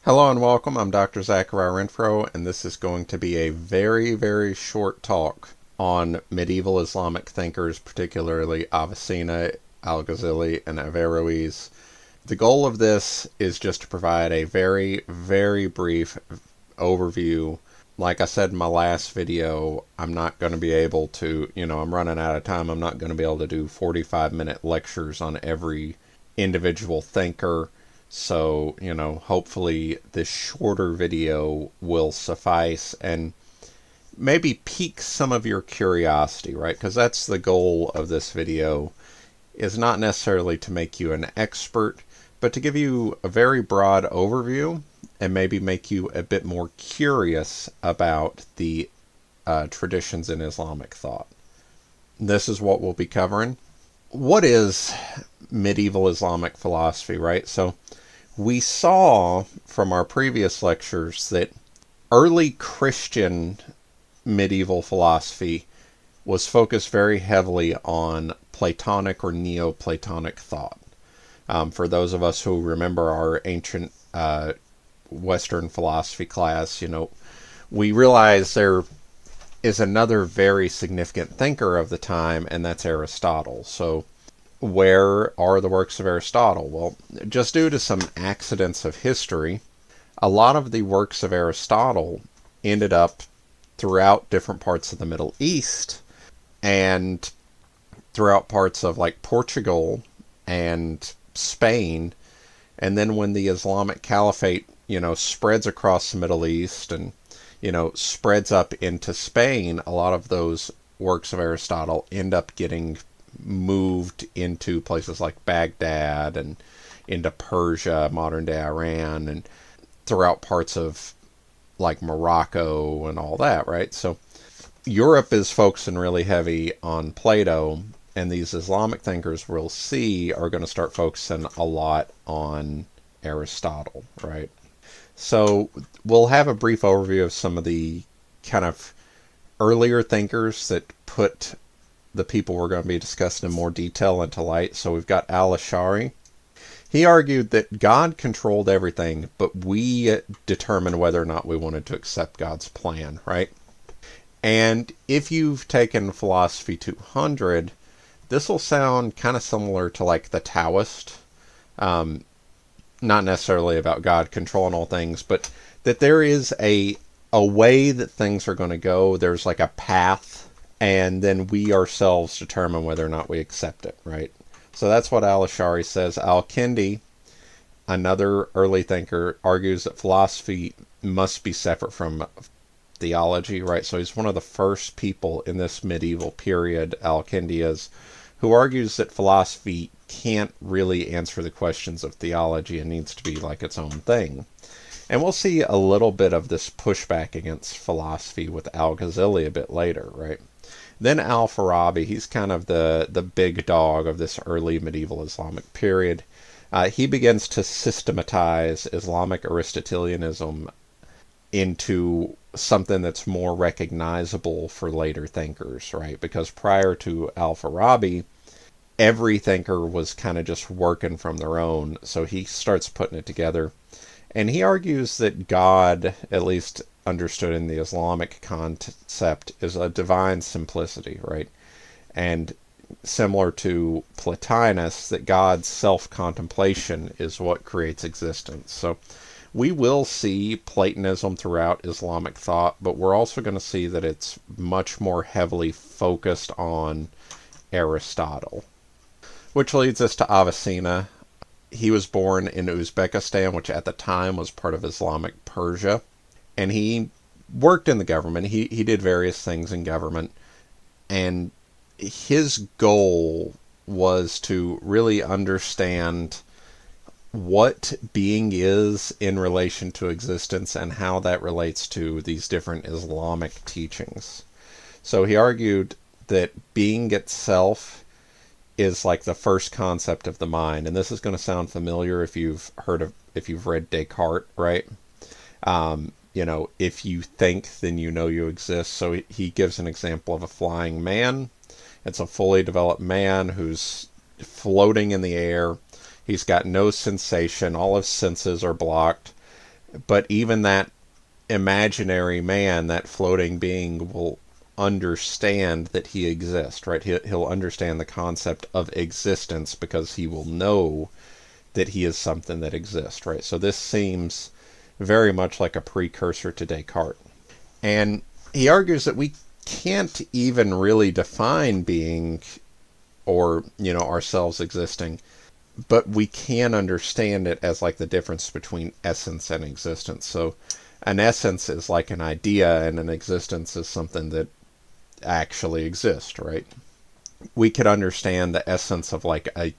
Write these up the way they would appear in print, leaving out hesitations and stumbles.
Hello and welcome. I'm Dr. Zachariah Renfro, and this is going to be a very, very short talk on medieval Islamic thinkers, particularly Avicenna, Al-Ghazali, and Averroes. The goal of this is just to provide a very, very brief overview. Like I said in my last video, I'm not going to be able to, I'm running out of time. I'm not going to be able to do 45-minute lectures on every individual thinker. So, hopefully this shorter video will suffice and maybe pique some of your curiosity, right? Because that's the goal of this video, is not necessarily to make you an expert, but to give you a very broad overview and maybe make you a bit more curious about the traditions in Islamic thought. This is what we'll be covering. What is medieval Islamic philosophy, right? So we saw from our previous lectures that early Christian medieval philosophy was focused very heavily on Platonic or Neoplatonic thought. For those of us who remember our ancient Western philosophy class, we realize there is another very significant thinker of the time, and that's Aristotle. So where are the works of Aristotle? Well, just due to some accidents of history, a lot of the works of Aristotle ended up throughout different parts of the Middle East and throughout parts of like Portugal and Spain. And then when the Islamic Caliphate, spreads across the Middle East and, spreads up into Spain, a lot of those works of Aristotle end up getting moved into places like Baghdad and into Persia, modern day Iran, and throughout parts of like Morocco and all that, right? So Europe is focusing really heavy on Plato, and these Islamic thinkers we'll see are going to start focusing a lot on Aristotle, right? So we'll have a brief overview of some of the kind of earlier thinkers that put the people we're going to be discussing in more detail into light. So we've got Al-Ash'ari. He argued that God controlled everything, but we determined whether or not we wanted to accept God's plan, right? And if you've taken Philosophy 200, this will sound kind of similar to like the Taoist. Not necessarily about God controlling all things, but that there is a way that things are going to go. There's like a path, and then we ourselves determine whether or not we accept it, right? So that's what Al-Ash'ari says. Al-Kindi, another early thinker, argues that philosophy must be separate from theology, right? So he's one of the first people in this medieval period, Al-Kindi is, who argues that philosophy can't really answer the questions of theology and needs to be like its own thing. And we'll see a little bit of this pushback against philosophy with Al-Ghazali a bit later, right? Then Al-Farabi, he's kind of the big dog of this early medieval Islamic period. He begins to systematize Islamic Aristotelianism into something that's more recognizable for later thinkers, right? Because prior to Al-Farabi, every thinker was kind of just working from their own, so he starts putting it together. And he argues that God, at least understood in the Islamic concept, is a divine simplicity, right? And similar to Plotinus, that God's self-contemplation is what creates existence. So we will see Platonism throughout Islamic thought, but we're also going to see that it's much more heavily focused on Aristotle. Which leads us to Avicenna. He was born in Uzbekistan, which at the time was part of Islamic Persia. And he worked in the government. He did various things in government. And his goal was to really understand what being is in relation to existence and how that relates to these different Islamic teachings. So he argued that being itself is like the first concept of the mind, and this is going to sound familiar if you've read Descartes, right? If you think, then you exist. So he gives an example of a flying man. It's a fully developed man who's floating in the air. He's got no sensation. All his senses are blocked. But even that imaginary man, that floating being, will understand that he exists, right? He'll understand the concept of existence because he will know that he is something that exists, right? So this seems very much like a precursor to Descartes. And he argues that we can't even really define being or, ourselves existing, but we can understand it as like the difference between essence and existence. So an essence is like an idea, and an existence is something that actually exists, right? We could understand the essence of like a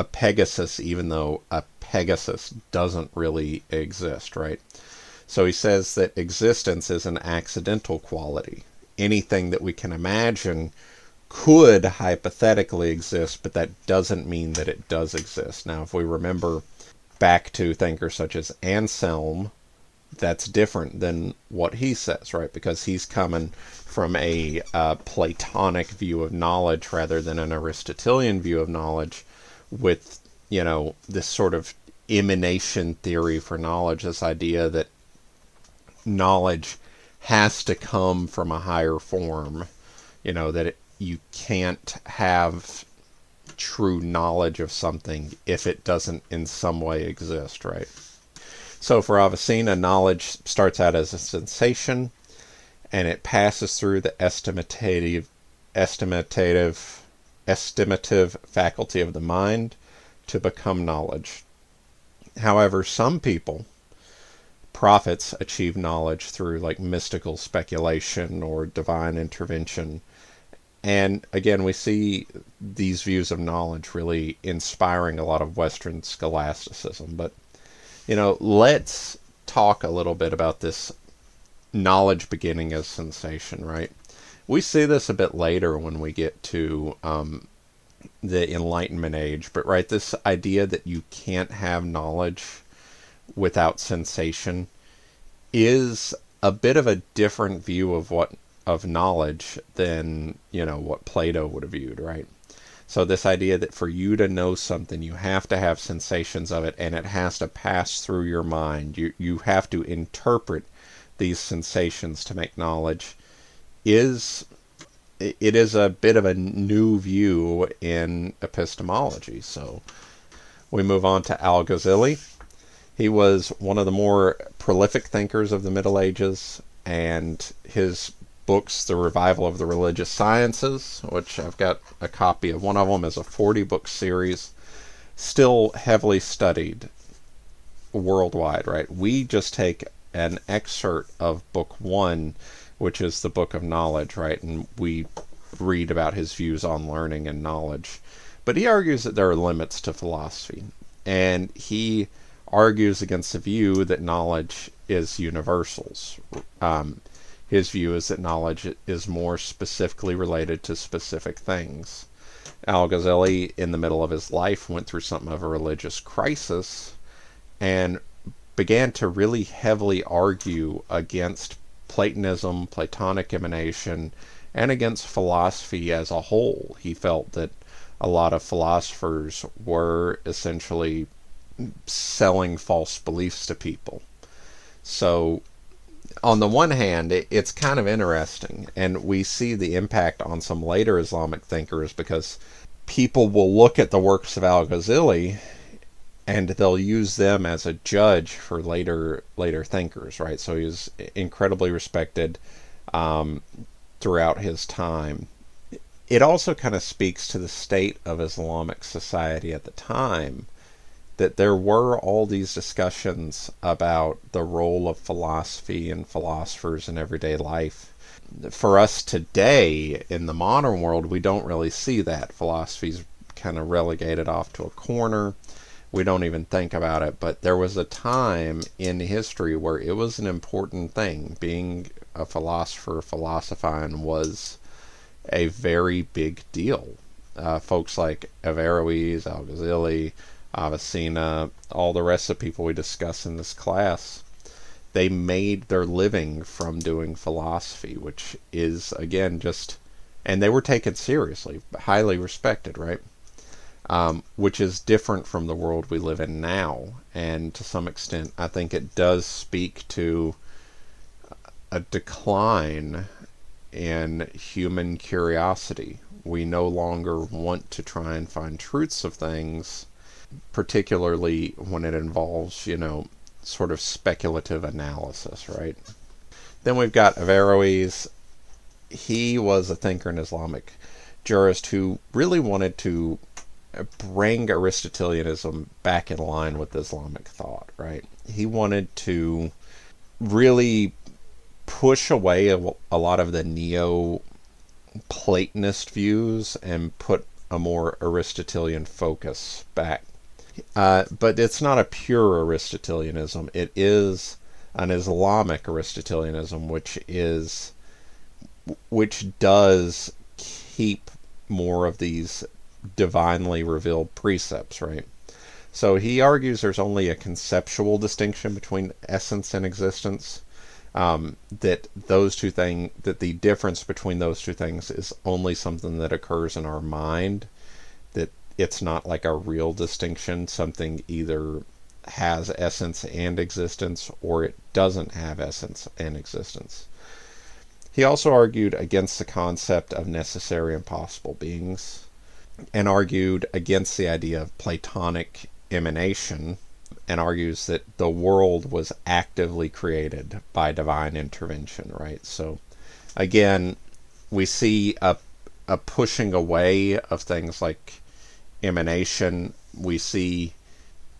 Pegasus, even though a Pegasus doesn't really exist, right? So he says that existence is an accidental quality. Anything that we can imagine could hypothetically exist, but that doesn't mean that it does exist. Now, if we remember back to thinkers such as Anselm, that's different than what he says, right? Because he's coming from a Platonic view of knowledge rather than an Aristotelian view of knowledge, with, this sort of emanation theory for knowledge, this idea that knowledge has to come from a higher form, that you can't have true knowledge of something if it doesn't in some way exist, right? So for Avicenna, knowledge starts out as a sensation, and it passes through the estimative faculty of the mind to become knowledge. However, some people, prophets, achieve knowledge through like mystical speculation or divine intervention. And again, we see these views of knowledge really inspiring a lot of Western scholasticism. But, let's talk a little bit about this knowledge beginning as sensation, right? We see this a bit later when we get to the Enlightenment age, but right, this idea that you can't have knowledge without sensation is a bit of a different view of knowledge than, what Plato would have viewed, right? So this idea that for you to know something, you have to have sensations of it, and it has to pass through your mind. You have to interpret these sensations to make knowledge is a bit of a new view in epistemology. So we move on to Al-Ghazali. He was one of the more prolific thinkers of the Middle Ages, and his books, The Revival of the Religious Sciences, which I've got a copy of. One of them is a 40-book series, still heavily studied worldwide, right? We just take an excerpt of book 1, which is the Book of Knowledge, right? And we read about his views on learning and knowledge. But he argues that there are limits to philosophy, and he argues against the view that knowledge is universals. His view is that knowledge is more specifically related to specific things. Al-Ghazali, in the middle of his life, went through something of a religious crisis and began to really heavily argue against Platonism, Platonic emanation, and against philosophy as a whole. He felt that a lot of philosophers were essentially selling false beliefs to people. So on the one hand, it's kind of interesting, and we see the impact on some later Islamic thinkers, because people will look at the works of Al-Ghazali and they'll use them as a judge for later thinkers, right? So he was incredibly respected throughout his time. It also kind of speaks to the state of Islamic society at the time, that there were all these discussions about the role of philosophy and philosophers in everyday life. For us today, in the modern world, we don't really see that. Philosophy's kind of relegated off to a corner. We don't even think about it. But there was a time in history where it was an important thing. Being a philosopher, philosophizing was a very big deal. Folks like Averroes, Al-Ghazali, Avicenna, all the rest of the people we discuss in this class, they made their living from doing philosophy, which is, again, and they were taken seriously, highly respected, right? which is different from the world we live in now. And to some extent, I think it does speak to a decline in human curiosity. We no longer want to try and find truths of things, particularly when it involves, sort of speculative analysis, right? Then we've got Averroes. He was a thinker and Islamic jurist who really wanted to bring Aristotelianism back in line with Islamic thought, right? He wanted to really push away a lot of the Neo-Platonist views and put a more Aristotelian focus back. But it's not a pure Aristotelianism. It is an Islamic Aristotelianism, which does keep more of these divinely revealed precepts, right? So he argues there's only a conceptual distinction between essence and existence. That the difference between those two things is only something that occurs in our mind. That it's not like a real distinction. Something either has essence and existence, or it doesn't have essence and existence. He also argued against the concept of necessary and possible beings, and argued against the idea of Platonic emanation, and argues that the world was actively created by divine intervention, right? So, again, we see a pushing away of things like emanation. We see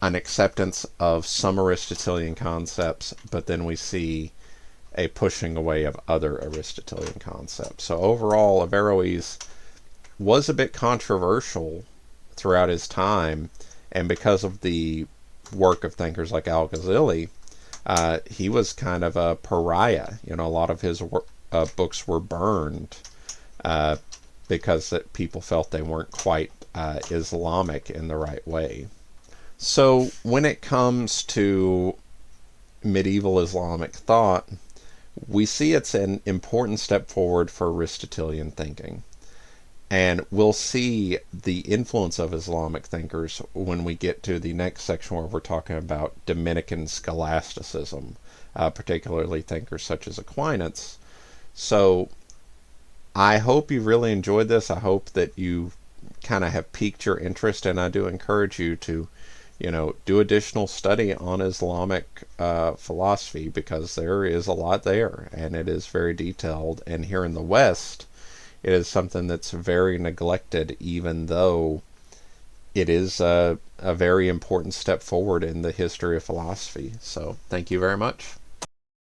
an acceptance of some Aristotelian concepts, but then we see a pushing away of other Aristotelian concepts. So overall, Averroes was a bit controversial throughout his time, and because of the work of thinkers like Al-Ghazali, he was kind of a pariah. A lot of his books were burned because that people felt they weren't quite Islamic in the right way. So when it comes to medieval Islamic thought, we see it's an important step forward for Aristotelian thinking. And we'll see the influence of Islamic thinkers when we get to the next section where we're talking about Dominican scholasticism, particularly thinkers such as Aquinas. So I hope you really enjoyed this. I hope that you kind of have piqued your interest, and I do encourage you to do additional study on Islamic philosophy, because there is a lot there, and it is very detailed. And here in the West, it is something that's very neglected, even though it is a very important step forward in the history of philosophy. So, thank you very much.